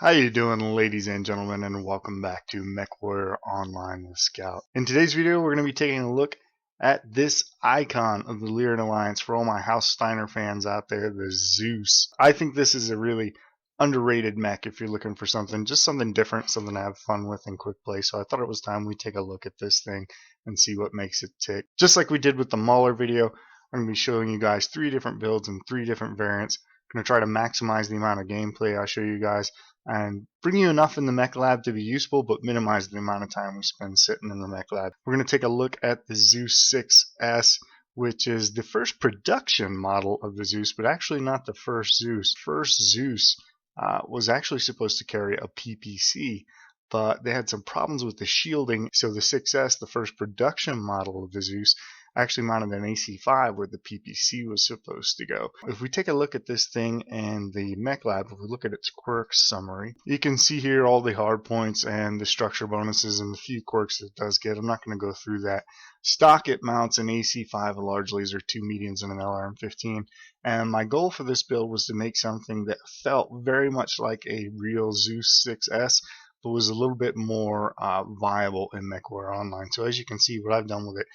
How you doing, ladies and gentlemen, and welcome back to MechWarrior Online with Scout. In today's video, we're going to be taking a look at this icon of the Lyran Alliance for all my House Steiner fans out there, the Zeus. I think this is a really underrated mech if you're looking for something, just something different, something to have fun with in quick play. So I thought it was time we take a look at this thing and see what makes it tick. Just like we did with the Mauler video, I'm going to be showing you guys 3 different builds and 3 different variants. I'm going to try to maximize the amount of gameplay I show you guys and bring you enough in the mech lab to be useful, but minimize the amount of time we spend sitting in the mech lab. We're going to take a look at the Zeus 6S, which is the first production model of the Zeus, but actually not the first Zeus. First Zeus was actually supposed to carry a PPC, but they had some problems with the shielding, so the 6S, the first production model of the Zeus, actually mounted an AC5 where the PPC was supposed to go. If we take a look at this thing in the mech lab, if we look at its quirks summary, you can see here all the hard points and the structure bonuses and the few quirks it does get. I'm not going to go through that. Stock, it mounts an AC5, a large laser, 2 mediums, and an LRM-15. And my goal for this build was to make something that felt very much like a real Zeus 6S, but was a little bit more viable in MechWarrior Online. So as you can see, what I've done with it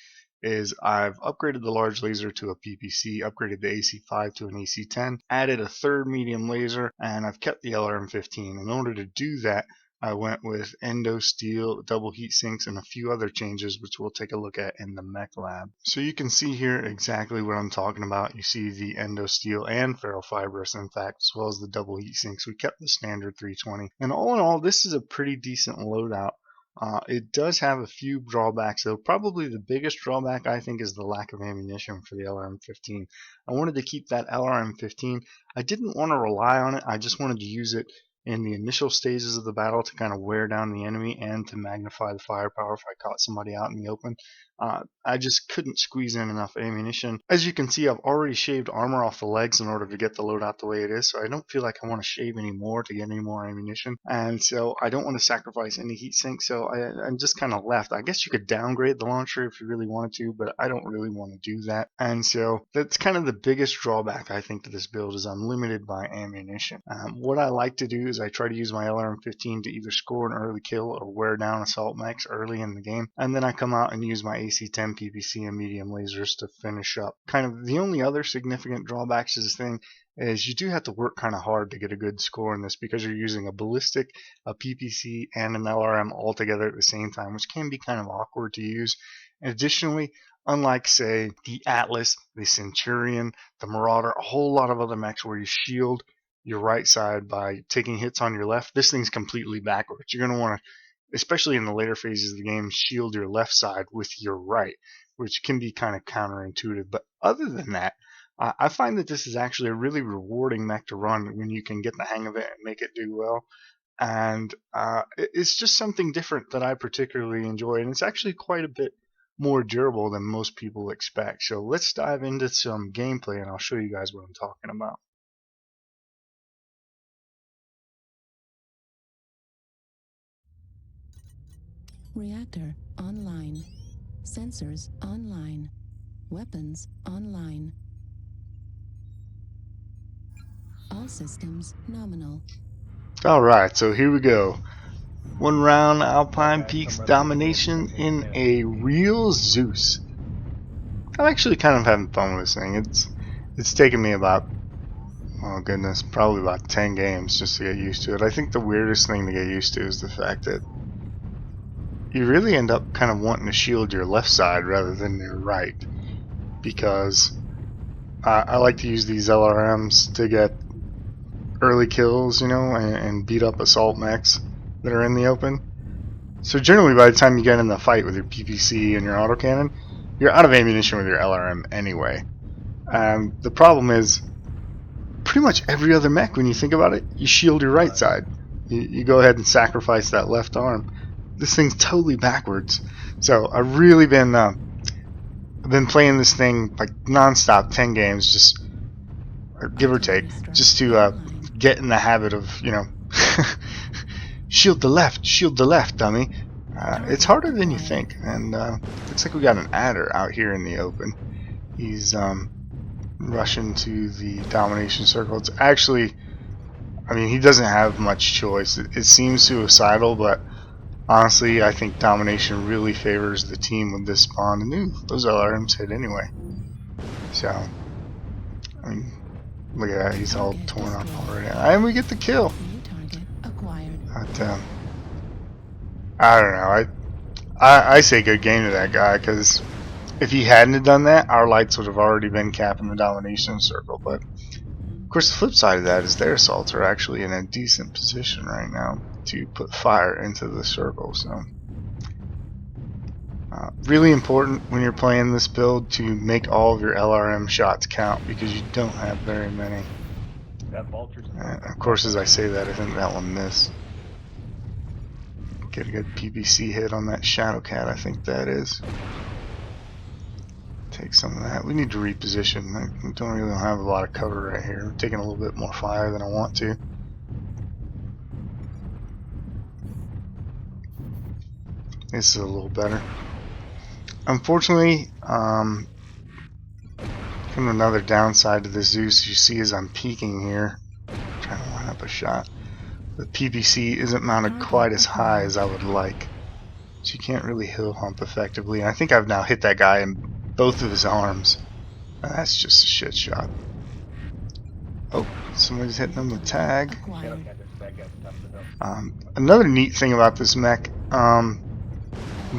is I've upgraded the large laser to a PPC, upgraded the AC5 to an AC10, added a third medium laser, and I've kept the LRM-15. In order to do that, I went with endo steel, double heat sinks, and a few other changes which we'll take a look at in the mech lab. So you can see here exactly what I'm talking about. You see the endo steel and ferrofibrous, in fact, as well as the double heat sinks. We kept the standard 320. And all in all, this is a pretty decent loadout. It does have a few drawbacks, though. Probably the biggest drawback, I think, is the lack of ammunition for the LRM-15. I wanted to keep that LRM-15. I didn't want to rely on it. I just wanted to use it in the initial stages of the battle to kind of wear down the enemy and to magnify the firepower if I caught somebody out in the open. I just couldn't squeeze in enough ammunition. As you can see, I've already shaved armor off the legs in order to get the loadout the way it is, so I don't feel like I want to shave any more to get any more ammunition, and so I don't want to sacrifice any heat sink, so I'm just kind of left. I guess you could downgrade the launcher if you really wanted to, but I don't really want to do that, and so that's kind of the biggest drawback I think to this build, is I'm limited by ammunition. What I like to do is I try to use my LRM-15 to either score an early kill or wear down assault mechs early in the game, and then I come out and use my AC10, PPC, and medium lasers to finish up. Kind of the only other significant drawbacks to this thing is you do have to work kind of hard to get a good score in this, because you're using a ballistic, a PPC, and an LRM all together at the same time, which can be kind of awkward to use. And additionally, unlike, say, the Atlas, the Centurion, the Marauder, a whole lot of other mechs where you shield your right side by taking hits on your left, this thing's completely backwards. You're going to want to, especially in the later phases of the game, shield your left side with your right, which can be kind of counterintuitive. But other than that, I find that this is actually a really rewarding mech to run when you can get the hang of it and make it do well. And it's just something different that I particularly enjoy, and it's actually quite a bit more durable than most people expect. So let's dive into some gameplay and I'll show you guys what I'm talking about. Reactor online. Sensors online. Weapons online. All systems nominal. Alright, so here we go. 1 round Alpine Peaks domination in a real Zeus. I'm actually kind of having fun with this thing. It's taken me about, oh goodness, probably about 10 games just to get used to it. I think the weirdest thing to get used to is the fact that you really end up kind of wanting to shield your left side rather than your right, because I like to use these LRMs to get early kills, you know, and beat up assault mechs that are in the open. So generally by the time you get in the fight with your PPC and your autocannon, you're out of ammunition with your LRM anyway. The problem is, pretty much every other mech, when you think about it, you shield your right side. You go ahead and sacrifice that left arm. This thing's totally backwards. So I've really been playing this thing like non-stop, 10 games, just give or take, just to get in the habit of, you know, shield the left, dummy. It's harder than you think, and looks like we got an adder out here in the open. He's rushing to the domination circle. It's actually I mean, he doesn't have much choice. It seems suicidal, but honestly, I think domination really favors the team with this spawn. And ooh, those LRMs hit anyway. So, I mean, look at that. He's all torn up already. And we get the kill. But, I don't know. I say good game to that guy, because if he hadn't have done that, our lights would have already been capping the domination circle. But of course, the flip side of that is their assaults are actually in a decent position right now to put fire into the circle. So really important when you're playing this build to make all of your LRM shots count, because you don't have very many. Of course, as I say that, I think that one missed. Get a good PPC hit on that Shadow Cat, I think that is. Take some of that. We need to reposition. I don't really have a lot of cover right here. I'm taking a little bit more fire than I want to. This is a little better. Unfortunately, kind of another downside to the Zeus you see as I'm peeking here. I'm trying to line up a shot. The PPC isn't mounted quite as high as I would like. So you can't really hill hump effectively. And I think I've now hit that guy in both of his arms. And that's just a shit shot. Oh, somebody's hitting him with tag. Another neat thing about this mech,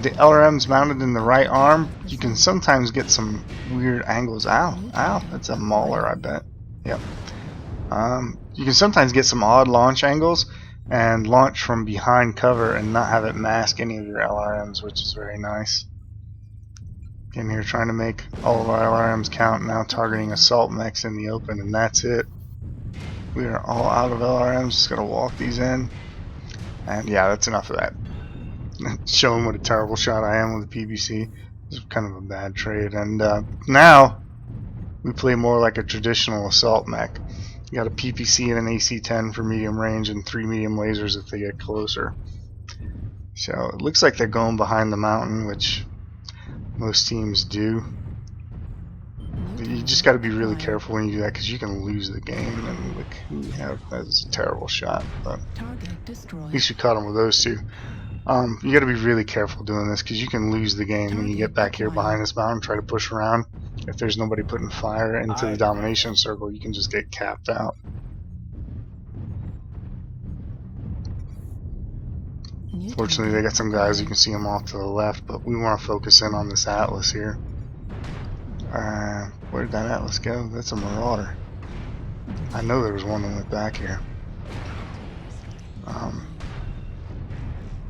the LRM's mounted in the right arm, you can sometimes get some weird angles. Ow, ow, that's a mauler, I bet. Yep. You can sometimes get some odd launch angles and launch from behind cover and not have it mask any of your LRMs, which is very nice. In here trying to make all of our LRMs count, now targeting assault mechs in the open, and that's it. We are all out of LRMs, just gonna walk these in. And yeah, that's enough of that. Showing what a terrible shot I am with the PBC. This is kind of a bad trade. And now we play more like a traditional assault mech. You got a PPC and an AC-10 for medium range and 3 medium lasers if they get closer. So it looks like they're going behind the mountain, which most teams do. But you just got to be really careful when you do that, because you can lose the game. And look who we have. That's a terrible shot, but at least we caught him with those two. You got to be really careful doing this, because you can lose the game when you get back here behind this mountain and try to push around. If there's nobody putting fire into the domination circle, you can just get capped out. Fortunately, they got some guys, you can see them off to the left, but we want to focus in on this Atlas here. Where did that Atlas go? That's a Marauder. I know there was one that went back here.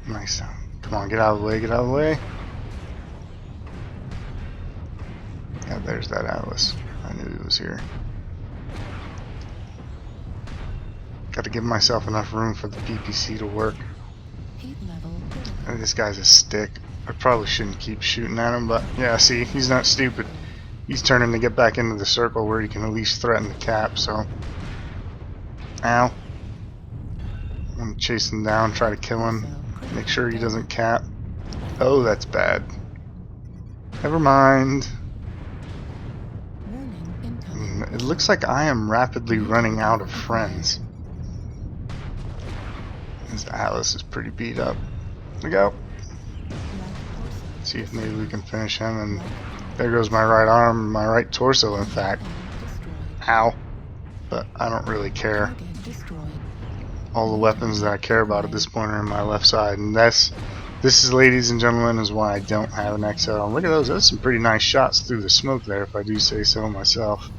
Nice. Come on, get out of the way, get out of the way. Yeah, there's that Atlas. I knew he was here. Got to give myself enough room for the PPC to work. And this guy's a stick. I probably shouldn't keep shooting at him, but yeah, see, he's not stupid. He's turning to get back into the circle where he can at least threaten the cap, so. Ow. I'm gonna chase him down, try to kill him. Make sure he doesn't cap. Oh, that's bad. Never mind. It looks like I am rapidly running out of friends. This Atlas is pretty beat up. There we go. See if maybe we can finish him. And there goes my right arm, my right torso, in fact. Ow. But I don't really care. All the weapons that I care about at this point are in my left side, and this is, ladies and gentlemen, is why I don't have an XL. Look at those. That's some pretty nice shots through the smoke there, if I do say so myself.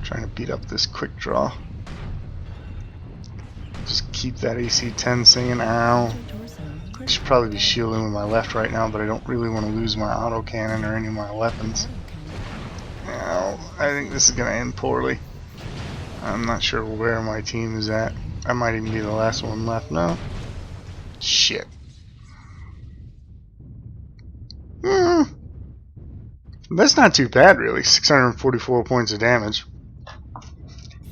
Trying to beat up this quick draw. Just keep that AC-10 singing. Ow. I should probably be shielding with my left right now, but I don't really want to lose my autocannon or any of my weapons. Ow. I think this is going to end poorly. I'm not sure where my team is at. I might even be the last one left. No. Shit. That's not too bad, really. 644 points of damage.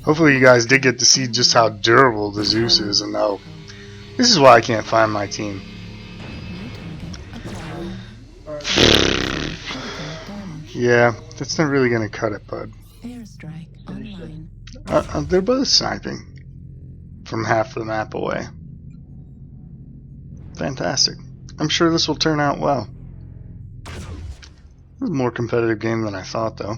Hopefully you guys did get to see just how durable the Zeus is, and oh, this is why I can't find my team. Yeah, that's not really going to cut it, bud. They're both sniping from half the map away. Fantastic. I'm sure this will turn out well. It was a more competitive game than I thought, though.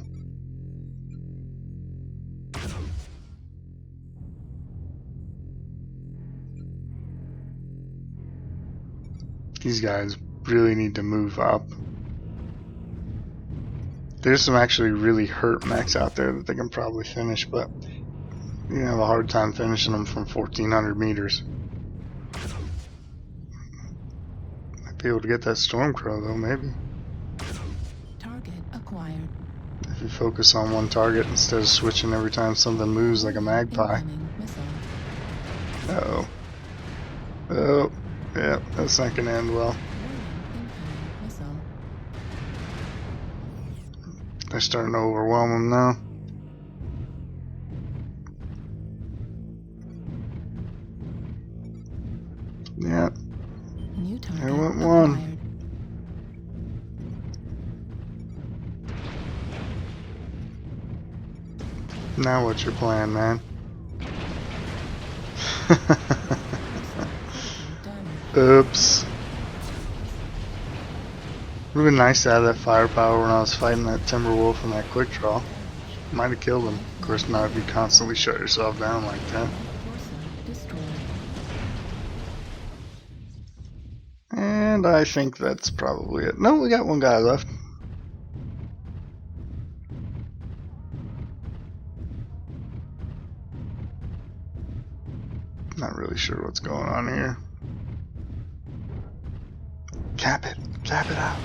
These guys really need to move up. There's some actually really hurt mechs out there that they can probably finish, but you have a hard time finishing them from 1,400 meters. Might be able to get that Stormcrow though, maybe. Target acquired. If you focus on one target instead of switching every time something moves like a magpie. Uh-oh. Oh, yeah, that's not gonna end well. They're starting to overwhelm them now. Yeah. There went one. Now what's your plan, man? Oops. It would have been nice to have that firepower when I was fighting that Timberwolf and that quick draw. Might have killed him. Of course not if you constantly shut yourself down like that. And I think that's probably it. No, we got one guy left. Not really sure what's going on here. Cap it out.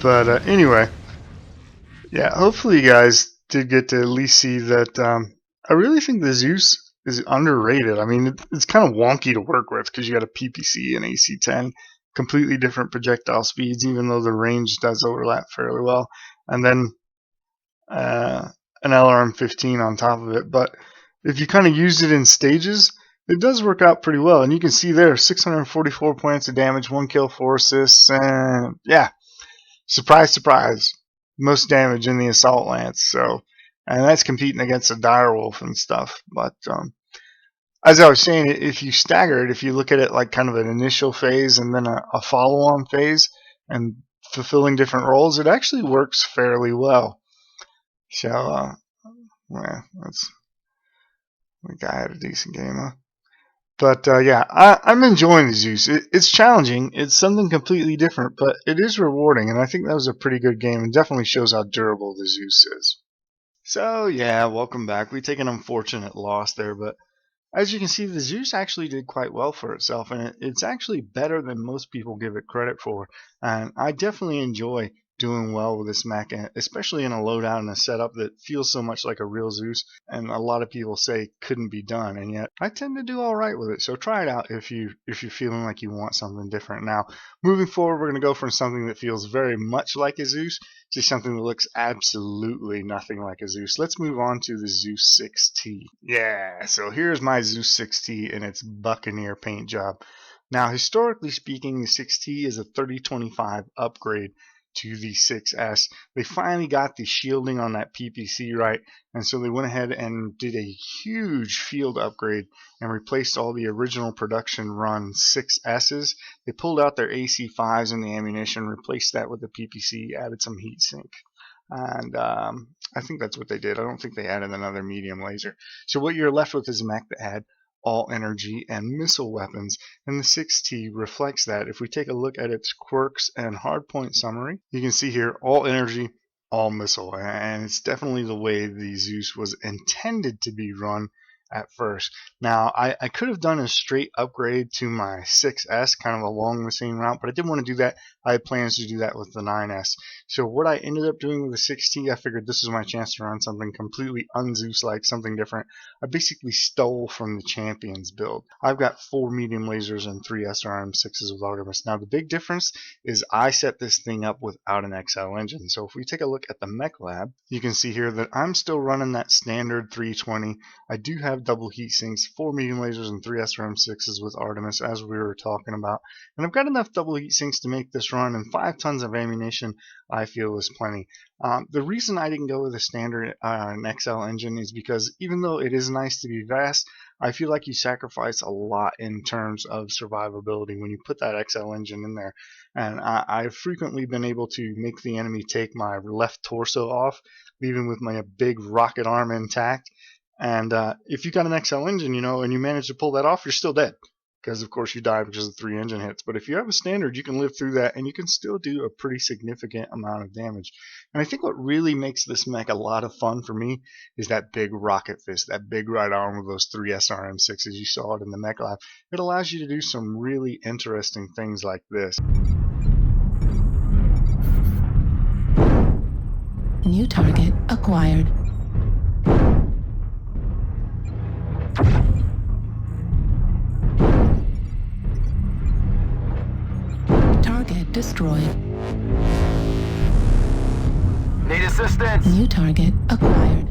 But anyway, yeah, hopefully you guys did get to at least see that. I really think the Zeus is underrated. I mean, it's kind of wonky to work with because you got a PPC and AC-10, completely different projectile speeds, even though the range does overlap fairly well, and then an LRM-15 on top of it. But if you kind of use it in stages, it does work out pretty well. And you can see there, 644 points of damage, 1 kill, 4 assists, and yeah, surprise, surprise, most damage in the Assault Lance. So, and that's competing against a Direwolf and stuff. But as I was saying, if you stagger it, if you look at it like kind of an initial phase and then a follow-on phase and fulfilling different roles, it actually works fairly well. So, yeah, the guy had a decent game, huh? But yeah, I'm enjoying the Zeus. It's challenging. It's something completely different, but it is rewarding, and I think that was a pretty good game and definitely shows how durable the Zeus is. So yeah, welcome back. We take an unfortunate loss there, but as you can see, the Zeus actually did quite well for itself, and it's actually better than most people give it credit for. And I definitely enjoy doing well with this mech, especially in a loadout and a setup that feels so much like a real Zeus, and a lot of people say couldn't be done, and yet I tend to do all right with it. So try it out if you're feeling like you want something different. Now, moving forward, we're going to go from something that feels very much like a Zeus to something that looks absolutely nothing like a Zeus. Let's move on to the Zeus 6T. Yeah, so here's my Zeus 6T in its Buccaneer paint job. Now, historically speaking, the 6T is a 3025 upgrade to the 6S. They finally got the shielding on that PPC right, and so they went ahead and did a huge field upgrade and replaced all the original production run 6Ss. They pulled out their AC5s and the ammunition, replaced that with the PPC, added some heat sink. And I think that's what they did. I don't think they added another medium laser. So what you're left with is a mech that had all energy and missile weapons, and the 6T reflects that. If we take a look at its quirks and hardpoint summary, you can see here all energy, all missile, and it's definitely the way the Zeus was intended to be run at first. Now, I could have done a straight upgrade to my 6S, kind of along the same route, but I didn't want to do that. I had plans to do that with the 9S. So what I ended up doing with the 6T, I figured this was my chance to run something completely un-Zeus-like, something different. I basically stole from the Champions build. I've got 4 medium lasers and 3 SRM6s with Artemis. Now, the big difference is I set this thing up without an XL engine. So if we take a look at the Mech Lab, you can see here that I'm still running that standard 320. I do have 5 double heat sinks, 4 medium lasers, and 3 SRM6s with Artemis, as we were talking about. And I've got enough double heat sinks to make this run, and 5 tons of ammunition I feel is plenty. The reason I didn't go with a standard an XL engine is because even though it is nice to be fast, I feel like you sacrifice a lot in terms of survivability when you put that XL engine in there. And I've frequently been able to make the enemy take my left torso off, leaving with my big rocket arm intact. And if you got an XL engine, and you manage to pull that off, you're still dead, because of course you die because of 3 engine hits. But if you have a standard, you can live through that, and you can still do a pretty significant amount of damage. And I think what really makes this mech a lot of fun for me is that big rocket fist, that big right arm with those 3 SRM6s. You saw it in the mech lab. It allows you to do some really interesting things like this. New target acquired. Target destroyed. Need assistance? New target acquired.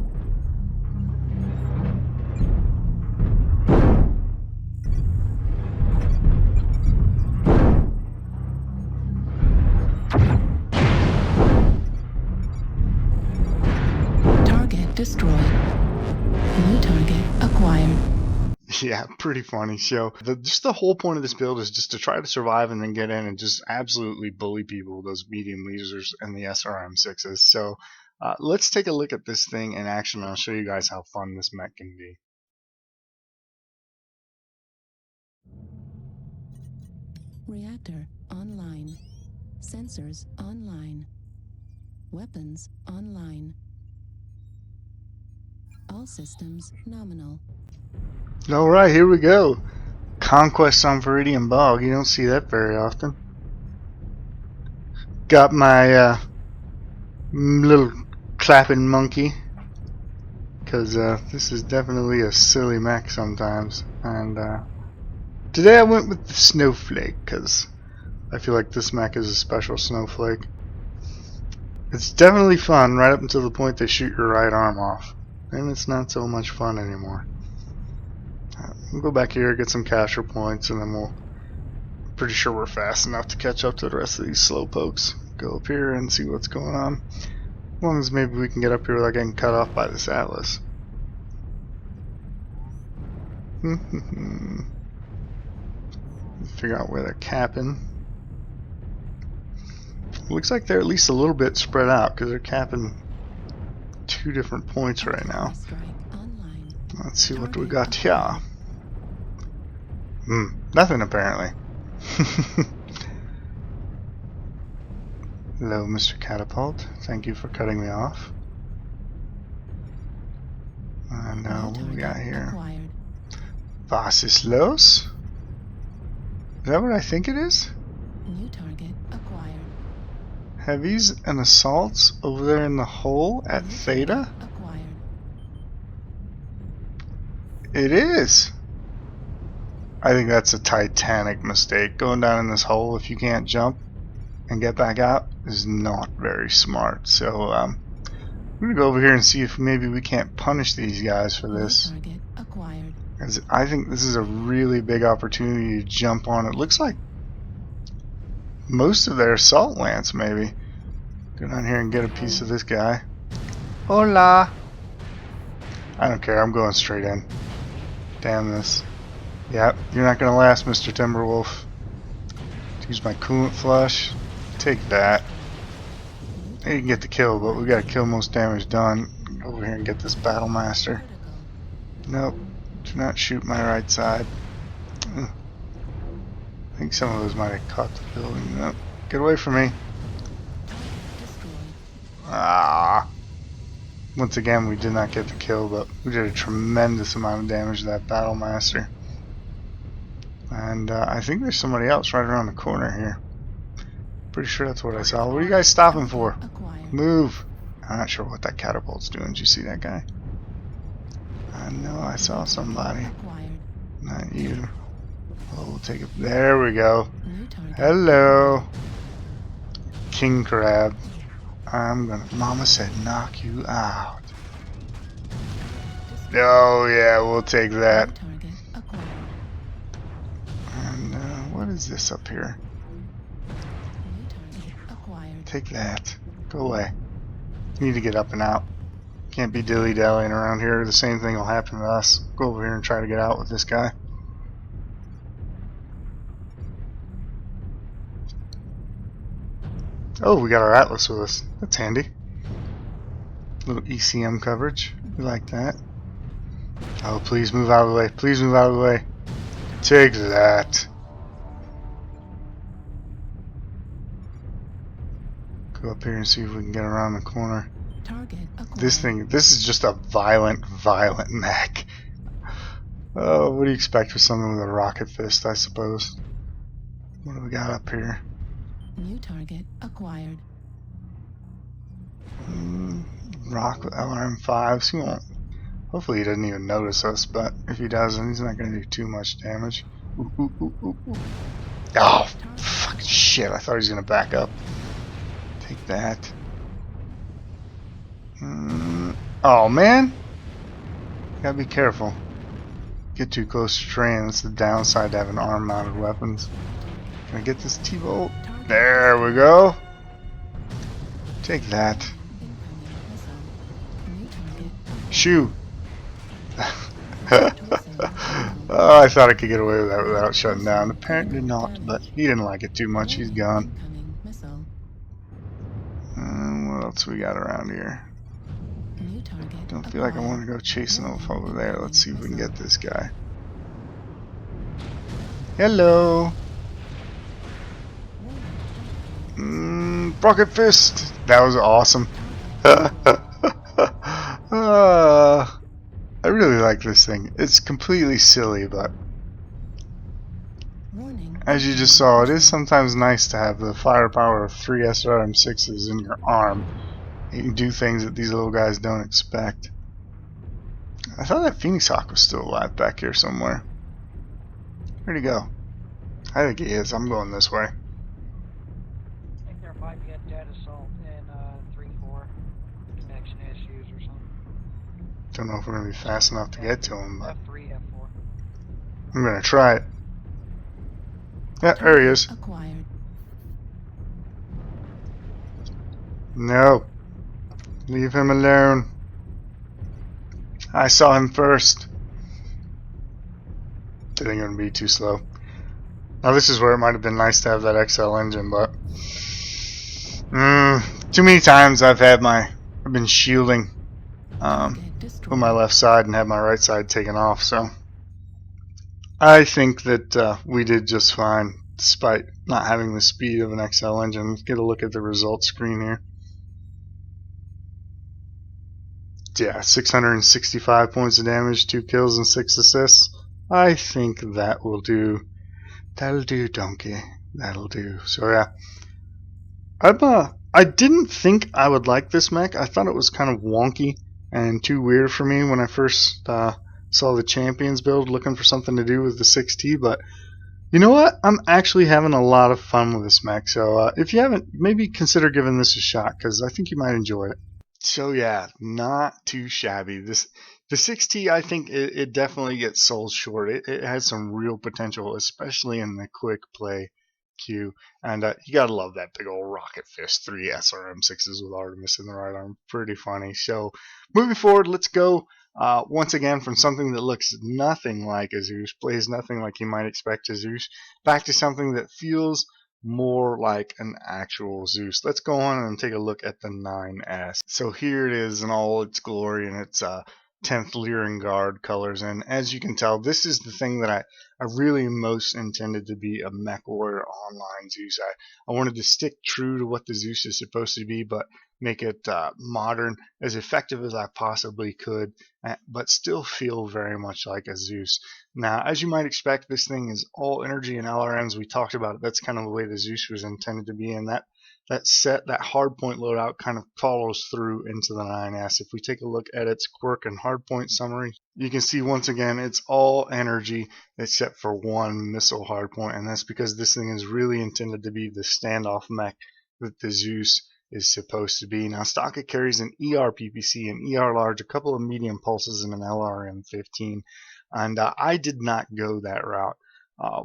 Target destroyed. New target acquired. Yeah, pretty funny. So just the whole point of this build is just to try to survive and then get in and just absolutely bully people with those medium lasers and the SRM6s. So let's take a look at this thing in action, and I'll show you guys how fun this mech can be. Reactor online. Sensors online. Weapons online. All systems nominal. Alright, here we go. Conquest on Viridian Bog. You don't see that very often. Got my little clapping monkey, because this is definitely a silly mech sometimes. And today I went with the snowflake, because I feel like this mech is a special snowflake. It's definitely fun right up until the point they shoot your right arm off. Then it's not so much fun anymore. We'll go back here, get some capture points, and then pretty sure we're fast enough to catch up to the rest of these slowpokes. Go up here and see what's going on. As long as maybe we can get up here without getting cut off by this Atlas. Figure out where they're capping. Looks like they're at least a little bit spread out, because they're capping 2 different points right now. Let's see what we got here. Nothing apparently. Hello, Mr. Catapult. Thank you for cutting me off. And what we got here? Vasislos? Is that what I think it is? New target acquired. Heavies and assaults over there in the hole at Theta? Acquired. It is. I think that's a titanic mistake. Going down in this hole if you can't jump and get back out is not very smart. So I'm gonna go over here and see if maybe we can't punish these guys for this. New target acquired. Because I think this is a really big opportunity to jump on. It looks like most of their assault lance, maybe. Go down here and get a piece of this guy. Hola! I don't care, I'm going straight in. Damn this. Yep, you're not gonna last, Mr. Timberwolf. Use my coolant flush. Take that. You can get the kill, but we gotta kill most damage done. Go over here and get this Battle Master. Nope. Do not shoot my right side. I think some of those might have caught the building. Nope. Get away from me. Ah. Once again, we did not get the kill, but we did a tremendous amount of damage to that Battle Master. And I think there's somebody else right around the corner here. Pretty sure that's what I saw. What are you guys stopping for? Move! I'm not sure what that catapult's doing. Did you see that guy? I know I saw somebody. Not you. Oh, we'll take it. There we go. Hello. King Crab. I'm gonna. Mama said knock you out. Oh yeah, we'll take that. New target acquired. And what is this up here? New target acquired. Take that. Go away. Need to get up and out. Can't be dilly-dallying around here. The same thing will happen to us. Go over here and try to get out with this guy. Oh, we got our Atlas with us. That's handy. Little ECM coverage. We like that. Oh, please move out of the way. Please move out of the way. Take that. Go up here and see if we can get around the corner. Target acquired. This is just a violent mech. Oh, what do you expect with something with a rocket fist, I suppose? What do we got up here? New target acquired. Rock with LRM5s. He won't. Hopefully he doesn't even notice us, but if he doesn't, he's not going to do too much damage. Ooh, ooh, ooh, ooh, ooh. Oh, fucking shit. I thought he was going to back up. Take that. Oh, man. Gotta be careful. Get too close to train. That's the downside to having arm-mounted weapons. Can I get this T-Bolt? There we go. Take that. Incoming missile. New target Shoot. Oh, I thought I could get away with that without shutting down. Apparently not, but he didn't like it too much. He's gone. incoming missile. What else we got around here? New target Don't feel like I want acquired. to go chasing off over there. Let's see if we can get this guy. Hello. Rocket fist. That was awesome. I really like this thing. It's completely silly, but Warning. as you just saw, it is sometimes nice to have the firepower of 3 SRM6s in your arm. You can do things that these little guys don't expect. I thought that Phoenix Hawk was still alive back here somewhere. Where'd he go? I think he is. I'm going this way. I think there might be a dead assault in 3-4 connection issues or something. Don't know if we're going to be fast enough to get to him, but F3, F4. I'm going to try it. Yeah, there he is. Acquired. No. Leave him alone. I saw him first. I think I'm going to be too slow. Now this is where it might have been nice to have that XL engine, but too many times I've been shielding Target destroyed. with my left side and had my right side taken off, so I think that we did just fine despite not having the speed of an XL engine. Let's get a look at the results screen here. Yeah, 665 points of damage, 2 kills and 6 assists. I think that will do. That'll do, donkey. That'll do. So yeah, I didn't think I would like this mech. I thought it was kind of wonky and too weird for me when I first saw the Champions build, looking for something to do with the 6T. But you know what? I'm actually having a lot of fun with this mech. So if you haven't, maybe consider giving this a shot because I think you might enjoy it. So yeah, not too shabby. The 6T, I think it definitely gets sold short. It has some real potential, especially in the quick play queue. And you gotta love that big old rocket fist, 3 SRM6s with Artemis in the right arm. Pretty funny. So moving forward, let's go once again from something that looks nothing like a Zeus, plays nothing like you might expect a Zeus, back to something that feels more like an actual Zeus. Let's go on and take a look at the 9S. So here it is in all its glory and its 10th Lyran Guard colors, and as you can tell, this is the thing that I really most intended to be a MechWarrior Online Zeus. I wanted to stick true to what the Zeus is supposed to be, but make it modern, as effective as I possibly could, but still feel very much like a Zeus. Now, as you might expect, this thing is all energy and LRMs. We talked about it. That's kind of the way the Zeus was intended to be, and that hardpoint loadout kind of follows through into the 9S. If we take a look at its quirk and hardpoint summary, you can see once again it's all energy except for one missile hardpoint, and that's because this thing is really intended to be the standoff mech that the Zeus is supposed to be. Now Stalker carries an ER PPC, an ER large, a couple of medium pulses, and an LRM-15, and I did not go that route.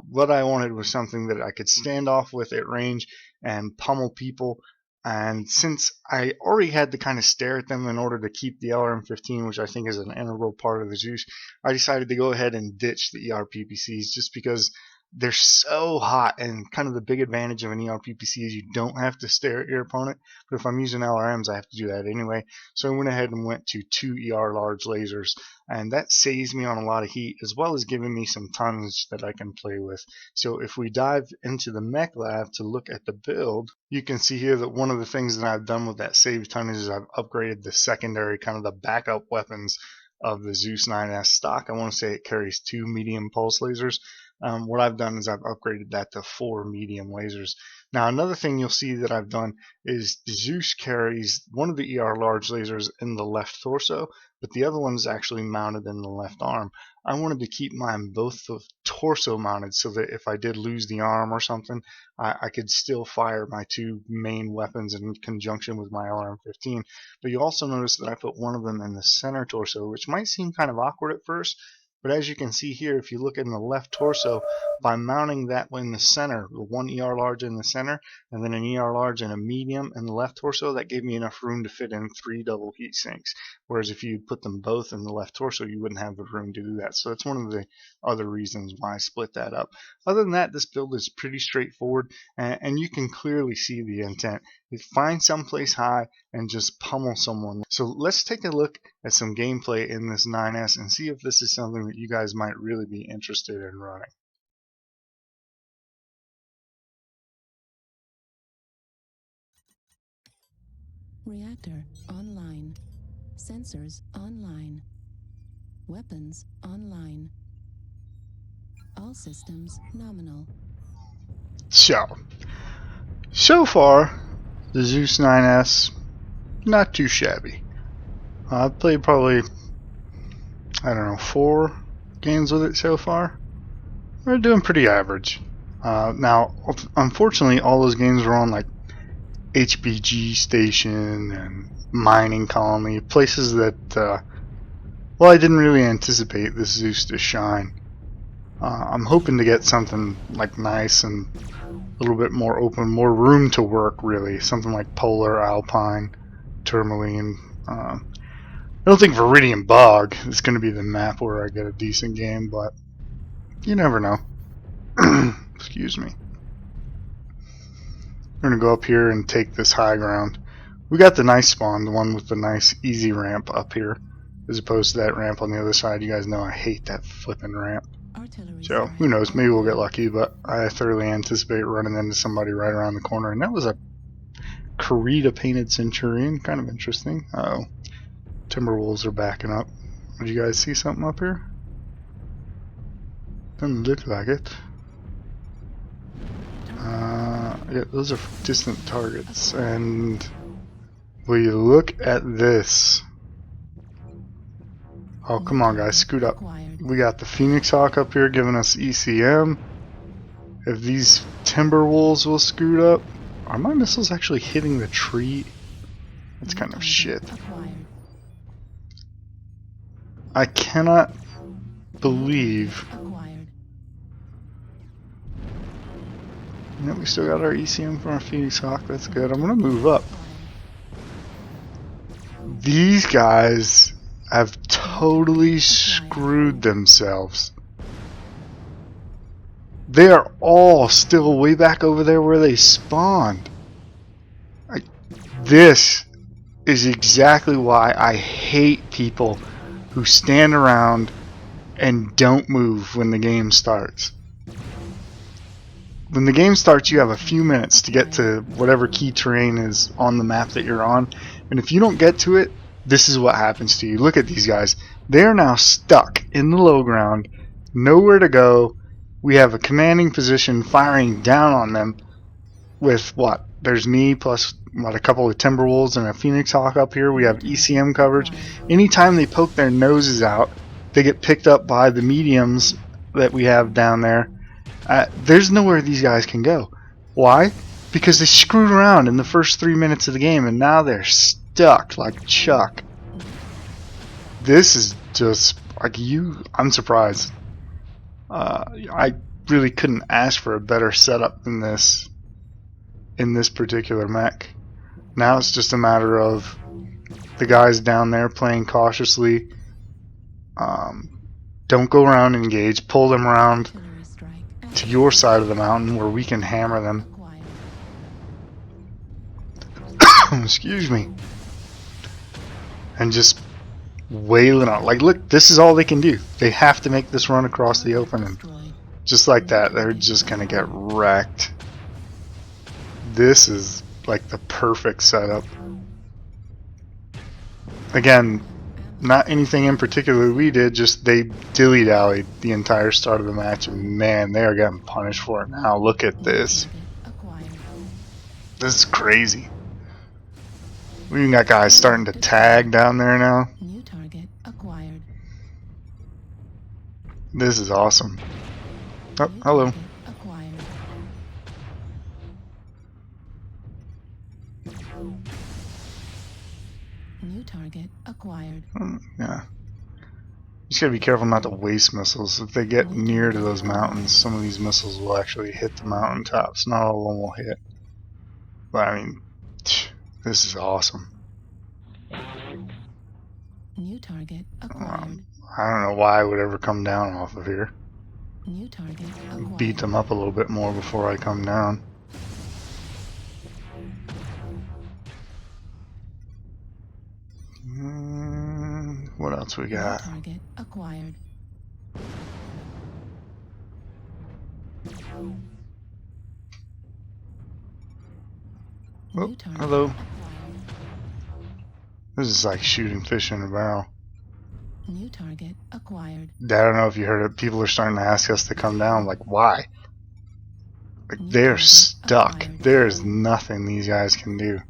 What I wanted was something that I could stand off with at range and pummel people. And since I already had to kind of stare at them in order to keep the LRM-15, which I think is an integral part of the Zeus, I decided to go ahead and ditch the ER PPCs just because they're so hot, and kind of the big advantage of an ER PPC is you don't have to stare at your opponent. But if I'm using LRMs, I have to do that anyway. So I went ahead and went to 2 ER large lasers, and that saves me on a lot of heat, as well as giving me some tonnage that I can play with. So if we dive into the mech lab to look at the build, you can see here that one of the things that I've done with that saved tonnage is I've upgraded the secondary, kind of the backup weapons of the Zeus 9S stock. I want to say it carries 2 medium pulse lasers. What I've done is I've upgraded that to 4 medium lasers. Now another thing you'll see that I've done is Zeus carries one of the ER large lasers in the left torso, but the other one is actually mounted in the left arm. I wanted to keep mine both the torso mounted so that if I did lose the arm or something, I could still fire my 2 main weapons in conjunction with my LRM-15. But you also notice that I put one of them in the center torso, which might seem kind of awkward at first. But as you can see here, if you look in the left torso, by mounting that in the center, the 1 ER large in the center, and then an ER large and a medium in the left torso, that gave me enough room to fit in 3 double heat sinks. Whereas if you put them both in the left torso, you wouldn't have the room to do that. So that's one of the other reasons why I split that up. Other than that, this build is pretty straightforward, and you can clearly see the intent. You find someplace high and just pummel someone. So let's take a look at some gameplay in this 9S and see if this is something that you guys might really be interested in running. Reactor online. Sensors online. Weapons online. All systems nominal. So far, the Zeus 9S, not too shabby. I've played probably, I don't know, 4 games with it so far. We're doing pretty average. Now, unfortunately, all those games were on like HBG Station and Mining Colony, places that, well, I didn't really anticipate this Zeus to shine. I'm hoping to get something like nice and a little bit more open, more room to work, really. Something like Polar, Alpine, Tourmaline. I don't think Viridian Bog is going to be the map where I get a decent game, but you never know. Excuse me. We're going to go up here and take this high ground. We got the nice spawn, the one with the nice easy ramp up here, as opposed to that ramp on the other side. You guys know I hate that flipping ramp. So, who knows, maybe we'll get lucky, but I thoroughly anticipate running into somebody right around the corner. And that was a Karita painted Centurion, kind of interesting. Uh-oh. Timberwolves are backing up. Did you guys see something up here? Doesn't look like it. Yeah, those are distant targets. And will you look at this? Oh, come on, guys, scoot up. We got the Phoenix Hawk up here giving us ECM. If these Timberwolves will scoot up. Are my missiles actually hitting the tree? That's kind of shit. I cannot believe that we still got our ECM from our Phoenix Hawk. That's good. I'm gonna move up. These guys have totally screwed themselves. They are all still way back over there where they spawned. This is exactly why I hate people who stand around and don't move when the game starts. When the game starts, you have a few minutes to get to whatever key terrain is on the map that you're on, and if you don't get to it, this is what happens to you. Look at these guys. They are now stuck in the low ground, nowhere to go. We have a commanding position firing down on them with what? There's me plus what, a couple of Timberwolves and a Phoenix Hawk up here. We have ECM coverage. Anytime they poke their noses out, they get picked up by the mediums that we have down there. There's nowhere these guys can go. Why? because they screwed around in the first 3 minutes of the game and now they're stuck like Chuck. This is just like I'm surprised. I really couldn't ask for a better setup than this in this particular mech. Now it's just a matter of the guys down there playing cautiously. Don't go around and engage. Pull them around to your side of the mountain where we can hammer them. Excuse me. And just wail it out. Like, look, this is all they can do. They have to make this run across the open, and just like that, they're just gonna get wrecked. This is like the perfect setup. Again, not anything in particular we did, just they dilly-dallied the entire start of the match, and man, they are getting punished for it now. Look at this. This is crazy. We even got guys starting to tag down there now. New target acquired. This is awesome. Oh, hello. Acquired. New target acquired. Yeah. You just gotta be careful not to waste missiles. If they get near to those mountains, some of these missiles will actually hit the mountaintops. Not all of them will hit. But I mean, this is awesome. New target acquired. I don't know why I would ever come down off of here. New target acquired. Beat them up a little bit more before I come down. What else we got? New target acquired. Oh, New target hello. acquired. This is like shooting fish in a barrel. New target acquired. I don't know if you heard it. People are starting to ask us to come down. Like, why? Like, they're stuck. There is nothing these guys can do.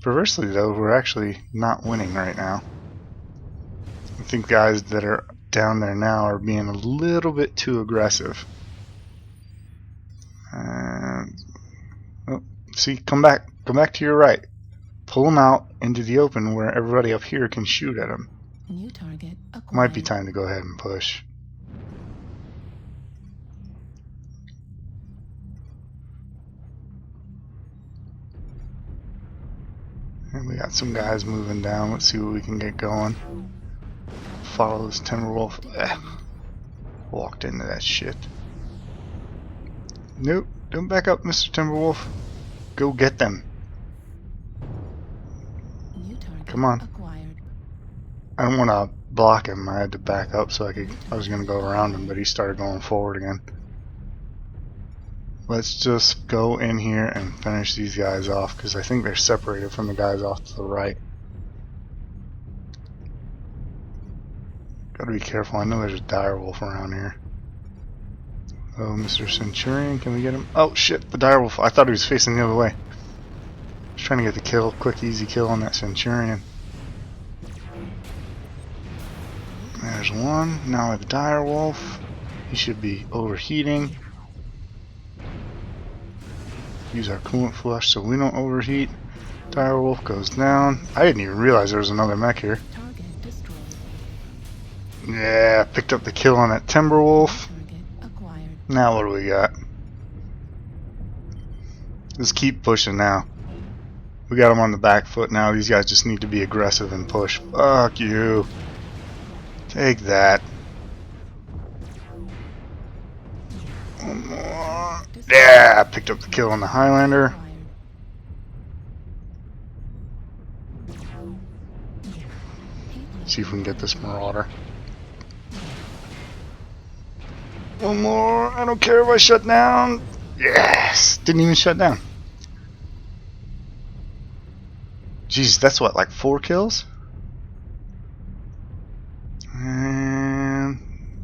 Perversely, though, we're actually not winning right now. I think guys that are down there now are being a little bit too aggressive. And, oh, see, come back to your right. Pull them out into the open where everybody up here can shoot at them. New target acquired. Might be time to go ahead and push. And we got some guys moving down. Let's see what we can get going. Follow this Timberwolf. Walked into that shit. Nope. Don't back up, Mr. Timberwolf. Go get them. New target Come on. acquired. I don't want to block him. I had to back up so I was going to go around him, but he started going forward again. Let's just go in here and finish these guys off, because I think they're separated from the guys off to the right. Gotta be careful. I know there's a direwolf around here. Oh, Mr. Centurion, can we get him? Oh shit, the direwolf. I thought he was facing the other way. I was trying to get the kill, quick, easy kill on that Centurion. There's one. Now with the direwolf, he should be overheating. Use our coolant flush so we don't overheat. Direwolf goes down. I didn't even realize there was another mech here. Target destroyed. Yeah, picked up the kill on that Timberwolf. Target acquired. Now what do we got? Let's keep pushing now. We got them on the back foot now. These guys just need to be aggressive and push. Fuck you. Take that. One more. Yeah, picked up the kill on the Highlander. See if we can get this Marauder. One more. I don't care if I shut down. Yes. Didn't even shut down. Jeez, that's what, like 4 kills? And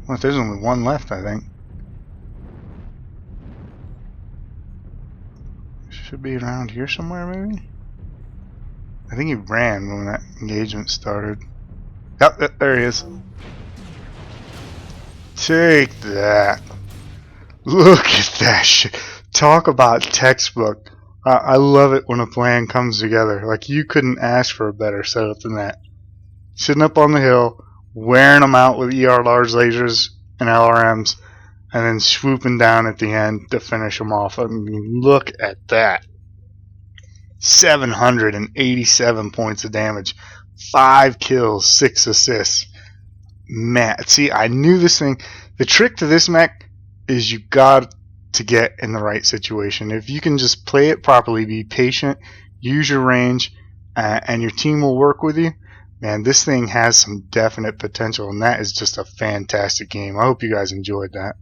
well, there's only one left, I think. Should be around here somewhere, maybe? I think he ran when that engagement started. Yep, there he is. Take that. Look at that shit. Talk about textbook I love it when a plan comes together. Like, you couldn't ask for a better setup than that. Sitting up on the hill, wearing them out with ER large lasers and LRMs, and then swooping down at the end to finish them off. I mean, look at that. 787 points of damage, 5 kills, 6 assists. Man, see, I knew this thing. The trick to this mech is you got to get in the right situation. If you can just play it properly, be patient, use your range, and your team will work with you, man, this thing has some definite potential, and that is just a fantastic game. I hope you guys enjoyed that.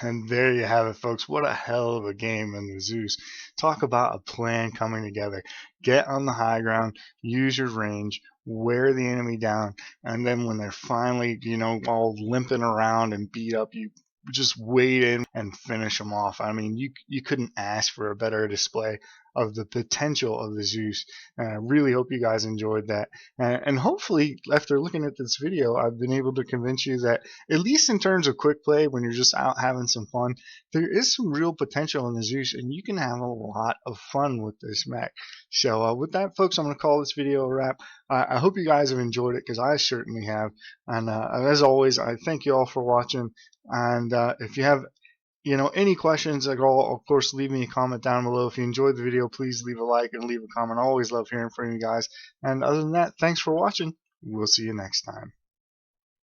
And there you have it, folks. What a hell of a game in the Zeus. Talk about a plan coming together. Get on the high ground, use your range, wear the enemy down, and then when they're finally, all limping around and beat up, you just wade in and finish them off. I mean, you couldn't ask for a better display of the potential of the Zeus. And I really hope you guys enjoyed that. And hopefully, after looking at this video, I've been able to convince you that, at least in terms of quick play, when you're just out having some fun, there is some real potential in the Zeus, and you can have a lot of fun with this mech. So with that, folks, I'm going to call this video a wrap. I hope you guys have enjoyed it, because I certainly have. And as always, I thank you all for watching. And if you have any questions at all, of course, leave me a comment down below. If you enjoyed the video, please leave a like and leave a comment. I always love hearing from you guys. And other than that, thanks for watching. We'll see you next time.